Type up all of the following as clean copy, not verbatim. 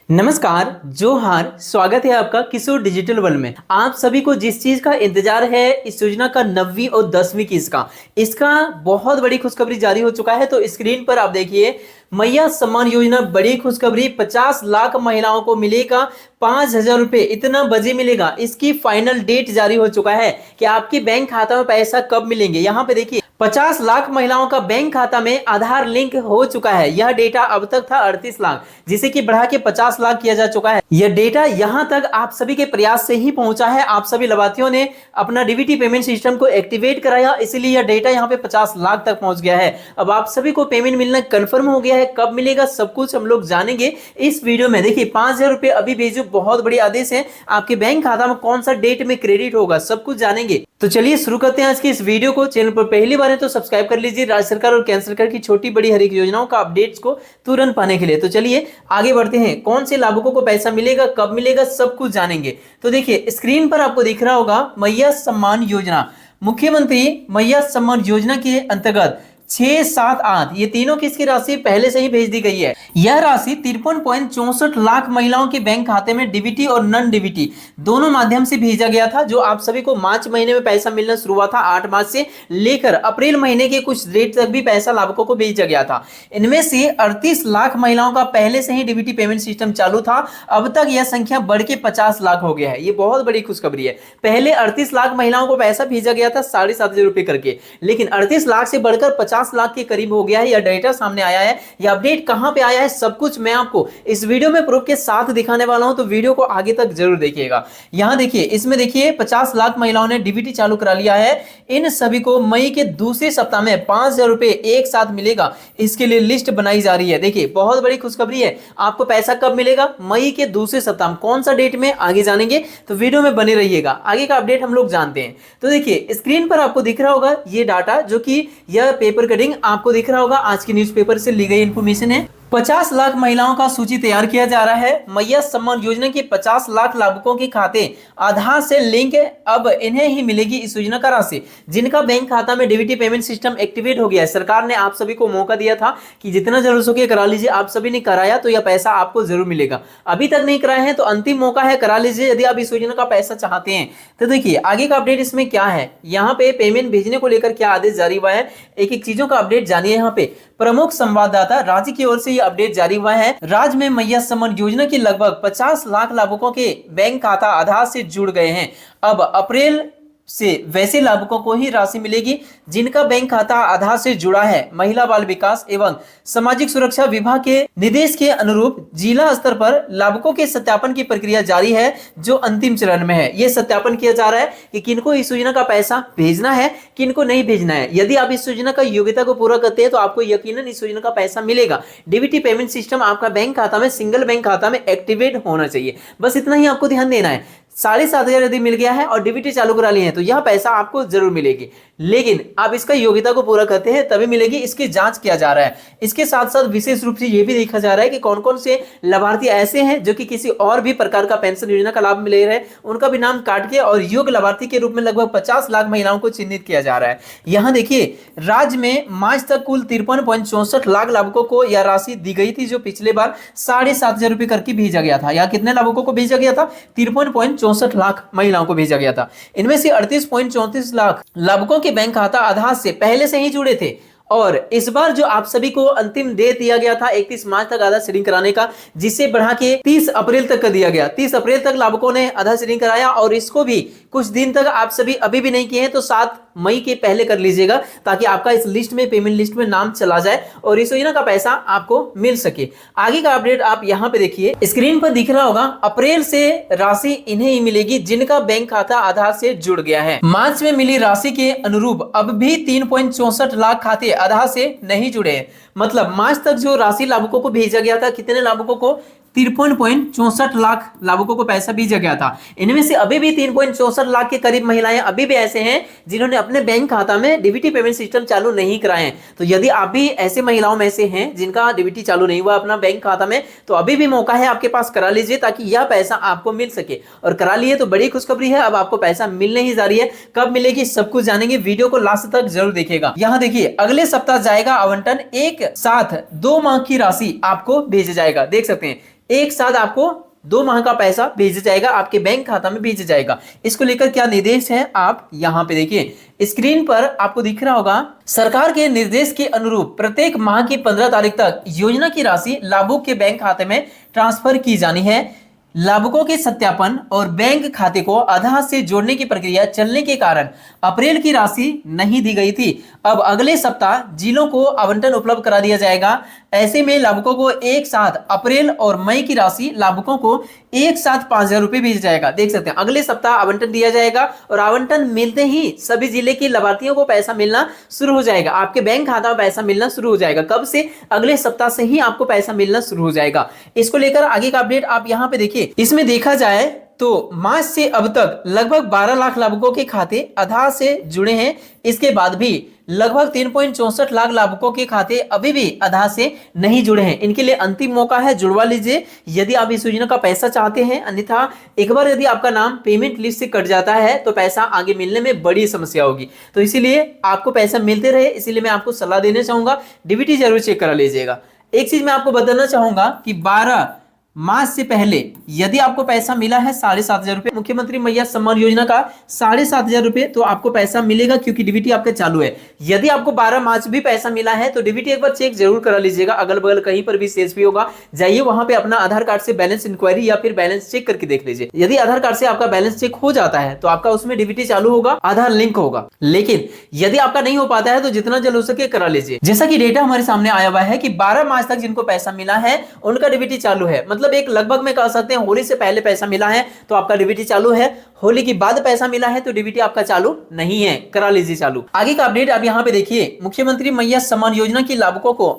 नमस्कार, जोहार। स्वागत है आपका किशोर डिजिटल वर्ल्ड में। आप सभी को जिस चीज का इंतजार है, इस योजना का 9वीं और 10वीं किस्त का, इसका बहुत बड़ी खुशखबरी जारी हो चुका है। तो स्क्रीन पर आप देखिए, मैया सम्मान योजना, बड़ी खुशखबरी। 50 लाख महिलाओं को मिलेगा 5,000 रुपए। इतना बजे मिलेगा, इसकी फाइनल डेट जारी हो चुका है कि आपके बैंक खाता में पैसा कब मिलेंगे। यहाँ पे देखिए, 50 लाख महिलाओं का बैंक खाता में आधार लिंक हो चुका है। यह डेटा अब तक था 38 लाख, जिसे कि बढ़ा के 50 लाख किया जा चुका है। यह डेटा यहां तक आप सभी के प्रयास से ही पहुंचा है। आप सभी लाभार्थियों ने अपना डीबीटी पेमेंट सिस्टम को एक्टिवेट कराया, इसलिए यह डेटा यहां पे 50 लाख तक पहुंच गया है। अब आप सभी को पेमेंट मिलना कंफर्म हो गया है। कब मिलेगा सब कुछ हम लोग जानेंगे इस वीडियो में। देखिए, 5,000 रुपए अभी भेजो, बहुत बड़ी आदेश है। आपके बैंक खाता में कौन सा डेट में क्रेडिट होगा, सब कुछ जानेंगे। तो चलिए शुरू करते हैं आज की इस वीडियो को। चैनल पर पहली बार है तो सब्सक्राइब कर लीजिए राज्य सरकार और केंद्र सरकार की छोटी बड़ी हर एक योजनाओं का अपडेट्स को तुरंत पाने के लिए। तो चलिए आगे बढ़ते हैं। कौन से लाभुकों को पैसा मिलेगा, कब मिलेगा, सब कुछ जानेंगे। तो देखिए, स्क्रीन पर आपको दिख रहा होगा मैया सम्मान योजना। मुख्यमंत्री मैया सम्मान योजना के अंतर्गत 6, 7, 8 ये तीनों किस्त की राशि पहले से ही भेज दी गई है। यह राशि 53.64 लाख महिलाओं के बैंक खाते में डीबीटी और नॉन डीबीटी दोनों माध्यम से भेजा गया था। जो आप सभी को मार्च महीने में पैसा मिलना शुरू हुआ था, 8 मार्च से लेकर अप्रैल महीने के कुछ डेट तक भी पैसा लाभुकों को भेजा गया था। इनमें से 38 लाख महिलाओं का पहले से ही डीबीटी पेमेंट सिस्टम चालू था। अब तक यह संख्या बढ़ के 50 लाख हो गया है। ये बहुत बड़ी खुशखबरी है। पहले 38 लाख महिलाओं को पैसा भेजा गया था 7,500 रुपए करके, लेकिन 38 लाख से बढ़कर 50 लाख के करीब हो गया है। यह डेटा सामने आया है। यह अपडेट कहां पे आया है, सब कुछ मैं आपको इस वीडियो में प्रूफ के साथ दिखाने वाला हूं, तो वीडियो को आगे तक जरूर देखिएगा। यहां देखिए, इसमें देखिए 50 लाख महिलाओं ने डीबीटी चालू करा लिया है। इन सभी को मई के दूसरे सप्ताह में 5,000 रुपए एक साथ मिलेगा। इसके लिए लिस्ट बनाई जा रही है। देखिए, बहुत बड़ी खुशखबरी है। आपको पैसा कब मिलेगा? मई के दूसरे सप्ताह में। कौन सा डेट में, आगे जानेंगे, तो वीडियो में बने रहिएगा। आगे का अपडेट हम लोग जानते हैं। तो देखिए, स्क्रीन पर आपको दिख रहा होगा ये डाटा, जो कि यह पेपर कटिंग आपको दिख रहा होगा, आज की न्यूज़पेपर से ली गई इंफॉर्मेशन है। 50 लाख महिलाओं का सूची तैयार किया जा रहा है। मैया सम्मान योजना के 50 लाख लाभुकों के खाते आधार से लिंक है। अब इन्हें ही मिलेगी इस योजना का राशि, जिनका बैंक खाता में डीबीटी पेमेंट सिस्टम एक्टिवेट हो गया है। सरकार ने आप सभी को मौका दिया था कि जितना जल्द हो सके करा लीजिए। आप सभी ने कराया तो यह पैसा आपको जरूर मिलेगा। अभी तक नहीं कराए हैं तो अंतिम मौका है, करा लीजिए यदि आप इस योजना का पैसा चाहते हैं। तो देखिए आगे का अपडेट इसमें क्या है। यहाँ पे पेमेंट भेजने को लेकर क्या आदेश जारी हुआ है, एक एक चीजों का अपडेट जानिए। यहाँ पे प्रमुख संवाददाता राज्य की ओर से यह अपडेट जारी हुआ है। राज्य में मैया सम्मान योजना के लगभग 50 लाख लाभुकों के बैंक खाता आधार से जुड़ गए हैं। अब अप्रैल से वैसे लाभुकों को ही राशि मिलेगी जिनका बैंक खाता आधार से जुड़ा है। महिला बाल विकास एवं सामाजिक सुरक्षा विभाग के निर्देश के अनुरूप जिला स्तर पर लाभुकों के सत्यापन की प्रक्रिया जारी है, जो अंतिम चरण में है। यह सत्यापन किया जा रहा है कि किनको इस योजना का पैसा भेजना है, किनको नहीं भेजना है। यदि आप इस योजना का योग्यता को पूरा करते हैं तो आपको यकीनन इस योजना का पैसा मिलेगा। डीबीटी पेमेंट सिस्टम आपका बैंक खाता में, सिंगल बैंक खाता में एक्टिवेट होना चाहिए। बस इतना ही आपको ध्यान देना है। 7,500 यदि मिल गया है और डीबीटी चालू करा लिए हैं तो यह पैसा आपको जरूर मिलेगी, लेकिन आप इसका योग्यता को पूरा करते हैं तभी मिलेगी। इसकी जांच किया जा रहा है। इसके साथ साथ विशेष रूप से यह भी देखा जा रहा है कि कौन कौन से लाभार्थी ऐसे हैं जो कि किसी और भी प्रकार का पेंशन योजना का लाभ ले रहे हैं, उनका भी नाम काट के और योग्य लाभार्थी के रूप में लगभग 50 लाख महिलाओं को चिन्हित किया जा रहा है। यहाँ देखिए, राज्य में मार्च तक कुल 53.64 लाख लाभुकों को यह राशि दी गई थी, जो पिछले बार 7,500 रुपए करके भेजा गया था। यहाँ कितने लाभुकों को भेजा गया था? 53.64 लाख महिलाओं को भेजा गया था। इनमें से 38.34 लाख लाभुकों के बैंक खाता आधार से पहले से ही जुड़े थे। और इस बार जो आप सभी को अंतिम दे दिया गया था 31 मार्च तक आधार सीडिंग कराने का, जिसे बढ़ा के 30 अप्रैल तक कर दिया गया। 30 अप्रैल तक लाभुकों ने आधार सीडिंग कराया और इसको भी कुछ दिन तक आप सभी अभी भी नहीं किए हैं तो 7 मई के पहले कर लीजिएगा, ताकि आपका इस लिस्ट में, पेमेंट लिस्ट में नाम चला जाए और इस योजना का पैसा आपको मिल सके। आगे का अपडेट आप यहाँ पे देखिए, स्क्रीन पर दिख रहा होगा। अप्रैल से राशि इन्हें ही मिलेगी जिनका बैंक खाता आधार से जुड़ गया है। मार्च में मिली राशि के अनुरूप अब भी 3.64 लाख खाते आधार से नहीं जुड़े हैं। मतलब मार्च तक जो राशि लाभुकों को भेजा गया था, कितने लाभुकों को? 53.64 लाख लाभुकों को पैसा भेजा गया था। इनमें से अभी भी 3.64 लाख के करीब महिलाएं अभी भी ऐसे हैं जिन्होंने अपने बैंक खाता में डीबीटी पेमेंट सिस्टम चालू नहीं कराए हैं। तो यदि आप भी ऐसे महिलाओं में से हैं जिनका डीबीटी चालू नहीं हुआ अपना बैंक खाता में, तो अभी भी मौका है आपके पास, करा लीजिए ताकि यह पैसा आपको मिल सके। और करा लिए तो बड़ी खुशखबरी है, अब आपको पैसा मिलने ही जा रही है। कब मिलेगी सब कुछ जानेंगे, वीडियो को लास्ट तक जरूर देखिएगा। यहाँ देखिए, अगले सप्ताह जाएगा आवंटन, एक साथ 2 माह की राशि आपको भेजा जाएगा। देख सकते हैं एक साथ आपको 2 माह का पैसा भेजा जाएगा, आपके बैंक खाता में भेजा जाएगा। इसको लेकर क्या निर्देश है आप यहां पे देखिए, स्क्रीन पर आपको दिख रहा होगा। सरकार के निर्देश के अनुरूप प्रत्येक माह की 15 तारीख तक योजना की राशि लाभुक के बैंक खाते में ट्रांसफर की जानी है। लाभुकों के सत्यापन और बैंक खाते को आधार से जोड़ने की प्रक्रिया चलने के कारण अप्रैल की राशि नहीं दी गई थी। अब अगले सप्ताह जिलों को आवंटन उपलब्ध करा दिया जाएगा। ऐसे में लाभुकों को एक साथ अप्रैल और मई की राशि लाभुकों को एक साथ 5,000 रुपए भेजा जाएगा। देख सकते हैं अगले सप्ताह आवंटन दिया जाएगा और आवंटन मिलते ही सभी जिले के लाभार्थियों को पैसा मिलना शुरू हो जाएगा। आपके बैंक खाता में पैसा मिलना शुरू हो जाएगा। कब से? अगले सप्ताह से ही आपको पैसा मिलना शुरू हो जाएगा। इसको लेकर आगे का अपडेट आप यहाँ पे देखिए। इसमें देखा जाए तो मार्च से अब तक लगभग 12 लाख लाभुकों के खाते आधार से जुड़े हैं। इसके बाद भी लगभग 3.64 लाख लाभुकों के खाते अभी भी आधार से नहीं जुड़े हैं। इनके लिए अंतिम मौका है, जुड़वा लीजिए यदि आप इस योजना का पैसा चाहते हैं। अन्यथा एक बार यदि आपका नाम पेमेंट लिस्ट से कट जाता है तो पैसा आगे मिलने में बड़ी समस्या होगी। तो इसीलिए आपको पैसा मिलते रहे, इसीलिए मैं आपको सलाह देना चाहूंगा, डीबीटी जरूर चेक करा लीजिएगा। एक चीज मैं आपको बताना चाहूंगा कि 12 मार्च से पहले यदि आपको पैसा मिला है 7,500 रुपए, मुख्यमंत्री मैया सम्मान योजना का 7,500 रुपए, तो आपको पैसा मिलेगा क्योंकि डीबीटी आपका चालू है। यदि आपको 12 मार्च भी पैसा मिला है तो डीबीटी एक बार चेक जरूर करा लीजिएगा। अगल बगल कहीं पर भी सीएसपी होगा, जाइए वहां पे अपना आधार कार्ड से बैलेंस इंक्वायरी या फिर बैलेंस चेक करके देख लीजिए। यदि आधार कार्ड से आपका बैलेंस चेक हो जाता है तो आपका उसमें डीबीटी चालू होगा, आधार लिंक होगा। लेकिन यदि आपका नहीं हो पाता है तो जितना जल्द हो सके करा लीजिए। जैसा कि डेटा हमारे सामने आया हुआ है कि 12 मार्च तक जिनको पैसा मिला है उनका डीबीटी चालू है। मतलब एक लगभग में सकते हैं होली से पहले पैसा मिला है तो आपका डीबीटी चालू है, होली के बाद पैसा मिला है तो डीबीटी आपका चालू नहीं है, करा लीजिए चालू। आगे का अपडेट आप यहां पे देखिए, मुख्यमंत्री मैया सम्मान योजना की लाभुकों को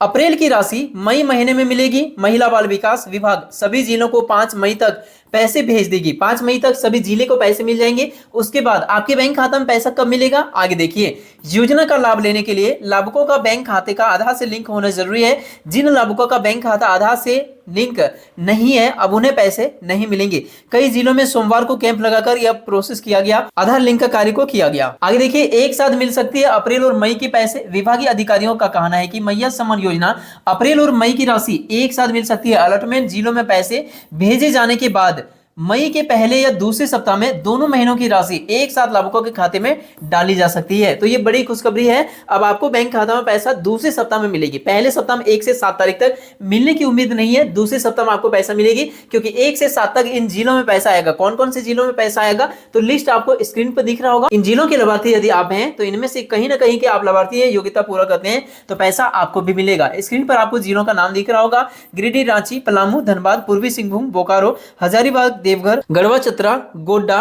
अप्रैल की राशि मई महीने में मिलेगी। महिला बाल विकास विभाग सभी जिलों को 5 मई तक पैसे भेज देगी। 5 मई तक सभी जिले को पैसे मिल जाएंगे। उसके बाद आपके बैंक खाता में पैसा कब मिलेगा आगे देखिए। योजना का लाभ लेने के लिए लाभुकों का बैंक खाते का आधार से लिंक होना जरूरी है। जिन लाभुकों का बैंक खाता आधार से लिंक नहीं है अब उन्हें पैसे नहीं मिलेंगे। कई जिलों में सोमवार को कैंप लगाकर यह प्रोसेस किया गया, आधार लिंक का कार्य को किया गया। आगे देखिए, एक साथ मिल सकती है अप्रैल और मई के पैसे। विभागीय अधिकारियों का कहना है कि मैया सम्मान योजना अप्रैल और मई की राशि एक साथ मिल सकती है। अलॉटमेंट जिलों में पैसे भेजे जाने के बाद मई के पहले या दूसरे सप्ताह में दोनों महीनों की राशि एक साथ लाभुकों के खाते में डाली जा सकती है। तो ये बड़ी खुशखबरी है। अब आपको बैंक खाता में पैसा दूसरे सप्ताह में मिलेगी। पहले सप्ताह में 1 से 7 तारीख तक मिलने की उम्मीद नहीं है, दूसरे सप्ताह में आपको पैसा मिलेगी क्योंकि 1 से 7 तक इन जिलों में पैसा आएगा। कौन कौन से जिलों में पैसा आएगा तो लिस्ट आपको स्क्रीन पर दिख रहा होगा। इन जिलों के लाभार्थी यदि आप हैं तो इनमें से कहीं ना कहीं के आप लाभार्थी हैं, योग्यता पूरा करते हैं तो पैसा आपको भी मिलेगा। स्क्रीन पर आपको जिलों का नाम दिख रहा होगा, गिरिडीह, रांची, पलामू, धनबाद, पूर्वी सिंहभूम, बोकारो, हजारीबाग, देवघर, गढ़वा, चतरा, गोड्डा,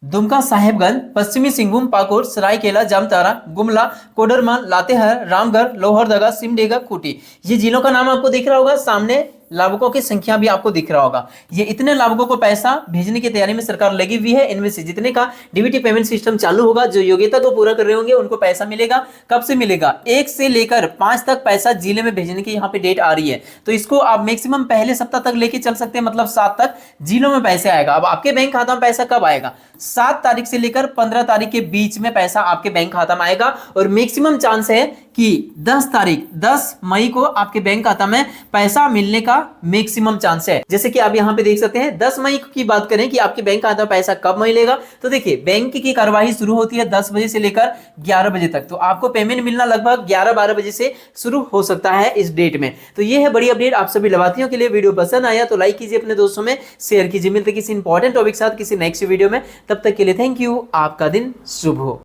दुमका, साहेबगंज, पश्चिमी सिंहभूम, पाकुड़, सरायकेला, जामतारा, गुमला, कोडरमा, लातेहार, रामगढ़, लोहरदगा, सिमडेगा, खूंटी, ये जिलों का नाम आपको दिख रहा होगा। सामने लाभुकों की संख्या भी आपको दिख रहा होगा। ये इतने लाभुकों को पैसा भेजने की तैयारी में सरकार लगी हुई है। इनमें से जितने का डीबीटी पेमेंट सिस्टम चालू होगा, जो योग्यता को पूरा कर रहे होंगे उनको पैसा मिलेगा। कब से मिलेगा? 1 से लेकर 5 तक पैसा जिले में भेजने की यहाँ पे डेट आ रही है। तो इसको आप मैक्सिमम पहले सप्ताह तक लेके चल सकते हैं, मतलब 7 तक जिलों में पैसे आएगा। अब आपके बैंक खाता में पैसा कब आएगा? 7 तारीख से लेकर 15 तारीख के बीच में पैसा आपके बैंक खाता में आएगा और मैक्सिमम चांस है कि 10 मई को आपके बैंक खाता में पैसा मिलने का मैक्सिमम चांस है। जैसे कि आप यहां पे देख सकते हैं 10 मई की बात करें कि आपके बैंक खाता में पैसा कब मिलेगा, तो देखिए बैंक की कार्यवाही शुरू होती है 10 बजे से लेकर 11 बजे तक। तो आपको पेमेंट मिलना लगभग 11-12 बजे से शुरू हो सकता है इस डेट में। तो ये है बड़ी अपडेट आप सभी लाभार्थियों के लिए। वीडियो पसंद आया तो लाइक कीजिए, अपने दोस्तों में शेयर कीजिए। मिलते किसी इंपॉर्टेंट टॉपिक साथ किसी नेक्स्ट वीडियो में, तब तक के लिए थैंक यू। आपका दिन शुभ हो।